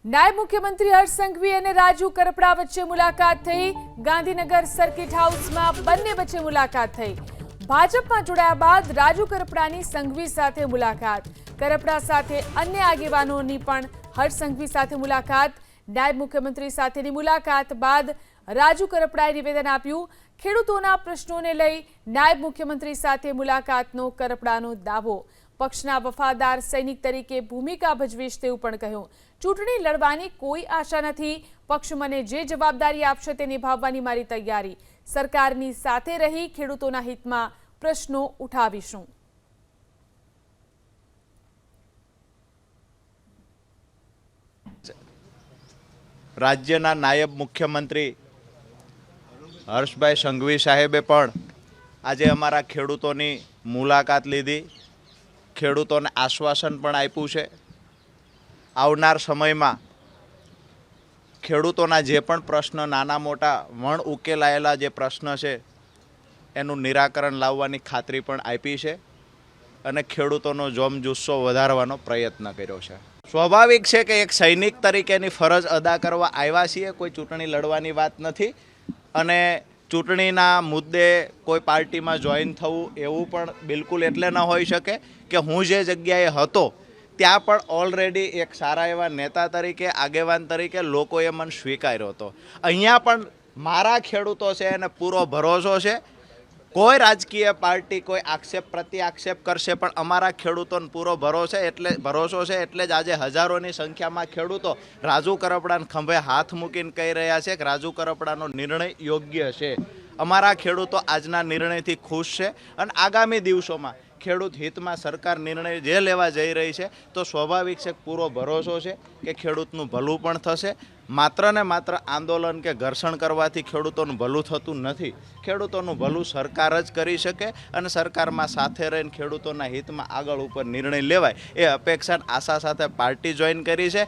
નાયબ મુખ્યમંત્રી હર્ષ સંઘવી અને રાજુ કરપડા વચ્ચે મુલાકાત થઈ। ગાંધીનગર સર્કિટ હાઉસમાં બંને વચ્ચે મુલાકાત થઈ। ભાજપમાં જોડાયા બાદ રાજુ કરપડાની સંઘવી સાથે મુલાકાત। કરપડા સાથે અન્ય આગેવાનોની પણ હર્ષ સંઘવી સાથે મુલાકાત। નાયબ મુખ્યમંત્રી સાથેની મુલાકાત બાદ રાજુ કરપડાએ નિવેદન આપ્યું। ખેડૂતોના પ્રશ્નોને લઈ નાયબ મુખ્યમંત્રી સાથે મુલાકાતનો કરપડાનો દાવો। પક્ષના વફાદાર સૈનિક તરીકે ભૂમિકા ભજવીશ તેવું પણ કહ્યું। ચૂંટણી લડવાની કોઈ આશા નથી। પક્ષ મને જે જવાબદારી આપશે તે નિભાવવાની મારી તૈયારી। સરકારની સાથે રહી ખેડૂતોના હિતમાં પ્રશ્નો ઉઠાવીશું। રાજ્યના નાયબ મુખ્યમંત્રી હર્ષભાઈ સંઘવી સાહેબે પણ આજે અમારા ખેડૂતોની મુલાકાત લીધી। ખેડૂતોને આશ્વાસન પણ આપ્યું છે આવનાર સમયમાં ખેડૂતોના જે પણ પ્રશ્ન નાના મોટા વણ ઉકેલાયેલા જે પ્રશ્ન છે એનું નિરાકરણ લાવવાની ખાતરી પણ આપી છે અને ખેડૂતોનો જોમજુસ્સો વધારવાનો પ્રયત્ન કર્યો છે। સ્વાભાવિક છે કે એક સૈનિક તરીકેની ફરજ અદા કરવા આવ્યા છીએ। કોઈ ચૂંટણી લડવાની વાત નથી અને ચૂંટણીના મુદ્દે કોઈ પાર્ટીમાં જોઈન થવું એવું પણ બિલકુલ એટલે ન હોઈ શકે કે હું જે જગ્યાએ હતો ત્યાં પણ ઓલરેડી એક સારા એવા નેતા તરીકે આગેવાન તરીકે લોકોએ મને સ્વીકાર્યો હતો। અહીંયા પણ મારા ખેડૂતો છે એને પૂરો ભરોસો છે। કોઈ રાજકીય પાર્ટી કોઈ આક્ષેપ પ્રત્યાક્ષેપ કરશે પણ અમારા ખેડૂતોને પૂરો ભરોસો છે એટલે જ આજે હજારોની સંખ્યામાં ખેડૂતો રાજુ કરપડાને ખંભે હાથ મૂકીને કહી રહ્યા છે કે રાજુ કરપડાનો નિર્ણય યોગ્ય છે। અમારા ખેડૂતો આજના નિર્ણયથી ખુશ છે અને આગામી દિવસોમાં ખેડૂત હિતમાં સરકાર નિર્ણય જે લેવા જઈ રહી છે તો સ્વાભાવિક છે પૂરો ભરોસો છે કે ખેડૂતનું ભલું પણ થશે। માત્ર ને માત્ર આંદોલન કે ઘર્ષણ કરવાથી ખેડૂતોનું ભલું થતું નથી। ખેડૂતોનું ભલું સરકાર જ કરી શકે અને સરકારમાં સાથે રહીને ખેડૂતોના હિતમાં આગળ ઉપર નિર્ણય લેવાય એ અપેક્ષા આશા સાથે પાર્ટી જોઈન કરી છે।